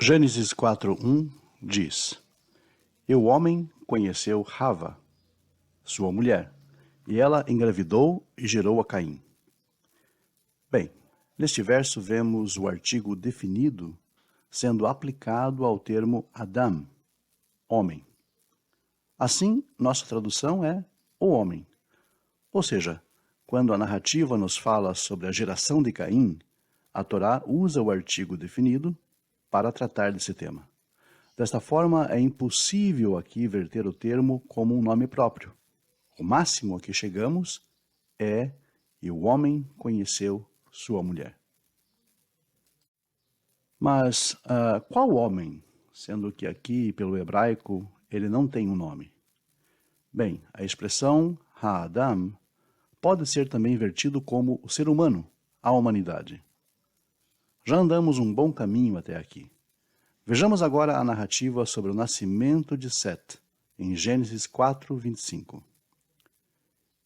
Gênesis 4:1 diz: E o homem conheceu Rava, sua mulher, e ela engravidou e gerou a Caim. Bem, neste verso vemos o artigo definido sendo aplicado ao termo Adam, homem. Assim, nossa tradução é o homem. Ou seja, quando a narrativa nos fala sobre a geração de Caim, a Torá usa o artigo definido para tratar desse tema. Desta forma, é impossível aqui verter o termo como um nome próprio. O máximo a que chegamos é "e o homem conheceu sua mulher". Mas qual homem, sendo que aqui, pelo hebraico, ele não tem um nome? Bem, a expressão ha-adam pode ser também vertido como o ser humano, a humanidade. Já andamos um bom caminho até aqui. Vejamos agora a narrativa sobre o nascimento de Set, em Gênesis 4:25.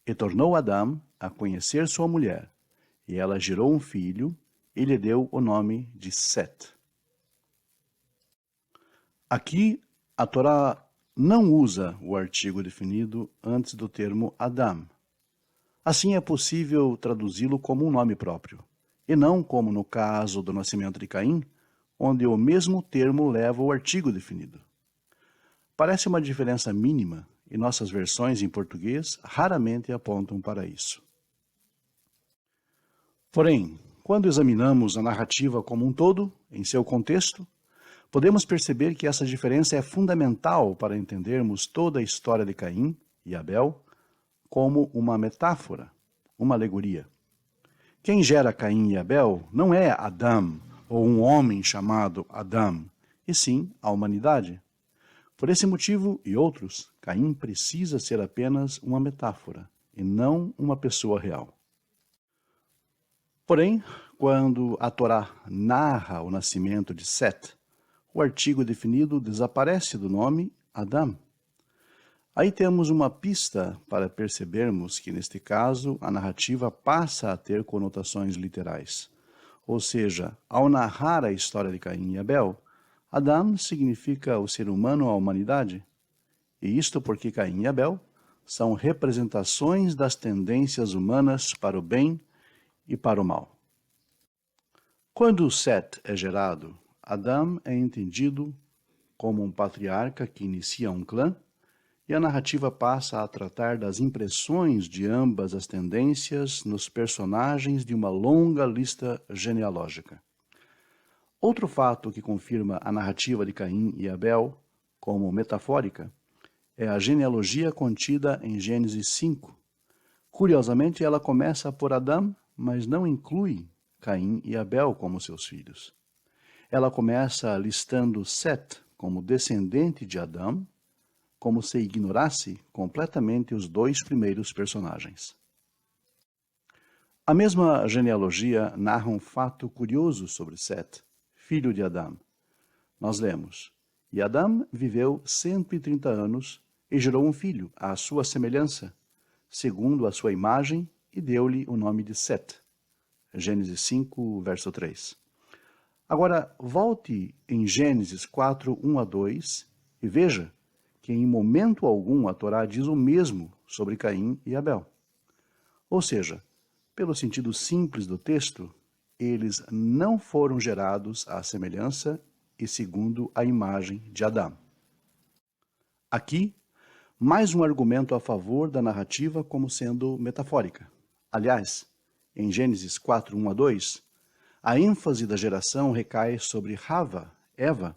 E tornou Adão a conhecer sua mulher, e ela gerou um filho, e lhe deu o nome de Set. Aqui, a Torá não usa o artigo definido antes do termo Adão. Assim é possível traduzi-lo como um nome próprio, e não como no caso do nascimento de Caim, onde o mesmo termo leva o artigo definido. Parece uma diferença mínima, e nossas versões em português raramente apontam para isso. Porém, quando examinamos a narrativa como um todo, em seu contexto, podemos perceber que essa diferença é fundamental para entendermos toda a história de Caim e Abel como uma metáfora, uma alegoria. Quem gera Caim e Abel não é Adão, ou um homem chamado Adão, e sim a humanidade. Por esse motivo e outros, Caim precisa ser apenas uma metáfora, e não uma pessoa real. Porém, quando a Torá narra o nascimento de Set, o artigo definido desaparece do nome Adão. Aí temos uma pista para percebermos que, neste caso, a narrativa passa a ter conotações literais. Ou seja, ao narrar a história de Caim e Abel, Adão significa o ser humano, a humanidade. E isto porque Caim e Abel são representações das tendências humanas para o bem e para o mal. Quando Set é gerado, Adão é entendido como um patriarca que inicia um clã, e a narrativa passa a tratar das impressões de ambas as tendências nos personagens de uma longa lista genealógica. Outro fato que confirma a narrativa de Caim e Abel como metafórica é a genealogia contida em Gênesis 5. Curiosamente, ela começa por Adão, mas não inclui Caim e Abel como seus filhos. Ela começa listando Set como descendente de Adão, como se ignorasse completamente os dois primeiros personagens. A mesma genealogia narra um fato curioso sobre Set, filho de Adão. Nós lemos: E Adão viveu 130 anos e gerou um filho, à sua semelhança, segundo a sua imagem, e deu-lhe o nome de Set. Gênesis 5, verso 3. Agora, volte em Gênesis 4, 1 a 2 e veja que em momento algum a Torá diz o mesmo sobre Caim e Abel. Ou seja, pelo sentido simples do texto, eles não foram gerados à semelhança e segundo a imagem de Adão. Aqui, mais um argumento a favor da narrativa como sendo metafórica. Aliás, em Gênesis 4, 1 a 2, a ênfase da geração recai sobre Rava, Eva,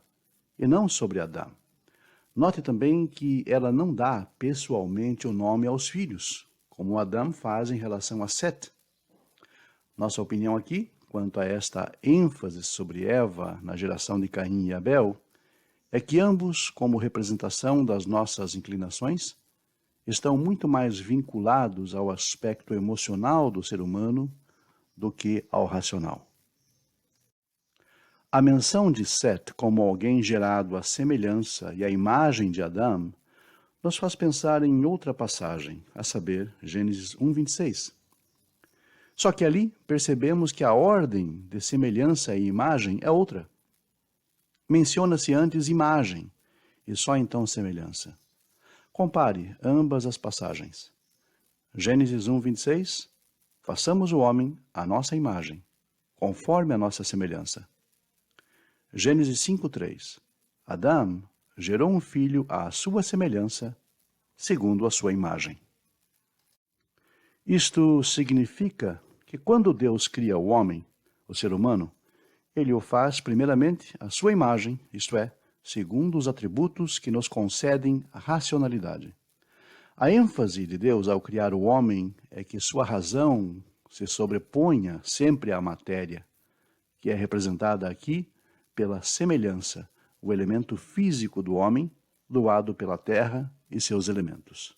e não sobre Adão. Note também que ela não dá pessoalmente o nome aos filhos, como Adão faz em relação a Set. Nossa opinião aqui, quanto a esta ênfase sobre Eva na geração de Caim e Abel, é que ambos, como representação das nossas inclinações, estão muito mais vinculados ao aspecto emocional do ser humano do que ao racional. A menção de Set como alguém gerado à semelhança e à imagem de Adão nos faz pensar em outra passagem, a saber, Gênesis 1:26. Só que ali percebemos que a ordem de semelhança e imagem é outra. menciona-se antes imagem e só então semelhança. Compare ambas as passagens. Gênesis 1, 26, façamos o homem à nossa imagem, conforme a nossa semelhança. Gênesis 5, 3, Adão gerou um filho à sua semelhança, segundo a sua imagem. Isto significa que quando Deus cria o homem, o ser humano, ele o faz primeiramente à sua imagem, isto é, segundo os atributos que nos concedem a racionalidade. A ênfase de Deus ao criar o homem é que sua razão se sobreponha sempre à matéria, que é representada aqui pela semelhança, o elemento físico do homem, doado pela terra e seus elementos.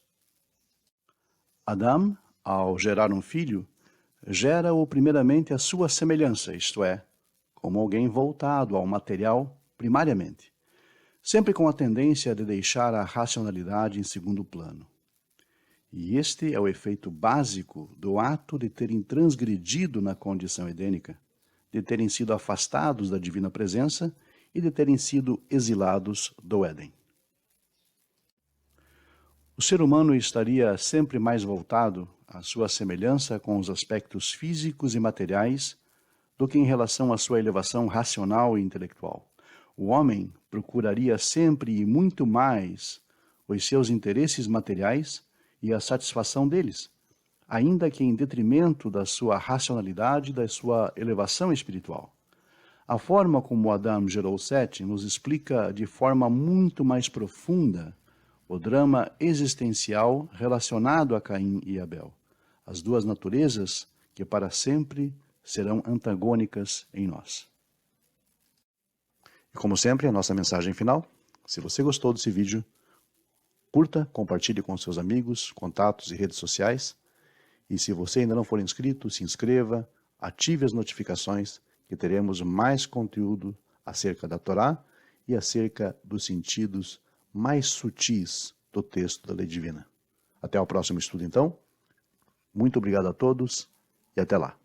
Adão, ao gerar um filho, gera-o primeiramente à sua semelhança, isto é, como alguém voltado ao material primariamente, sempre com a tendência de deixar a racionalidade em segundo plano. E este é o efeito básico do ato de terem transgredido na condição edênica, de terem sido afastados da divina presença e de terem sido exilados do Éden. O ser humano estaria sempre mais voltado à sua semelhança com os aspectos físicos e materiais do que em relação à sua elevação racional e intelectual. O homem procuraria sempre e muito mais os seus interesses materiais e a satisfação deles, ainda que em detrimento da sua racionalidade e da sua elevação espiritual. A forma como Adão gerou Sete nos explica de forma muito mais profunda o drama existencial relacionado a Caim e Abel, as duas naturezas que para sempre serão antagônicas em nós. E como sempre, a nossa mensagem final. Se você gostou desse vídeo, curta, compartilhe com seus amigos, contatos e redes sociais. E se você ainda não for inscrito, se inscreva, ative as notificações, que teremos mais conteúdo acerca da Torá e acerca dos sentidos mais sutis do texto da Lei Divina. Até o próximo estudo, então. Muito obrigado a todos e até lá.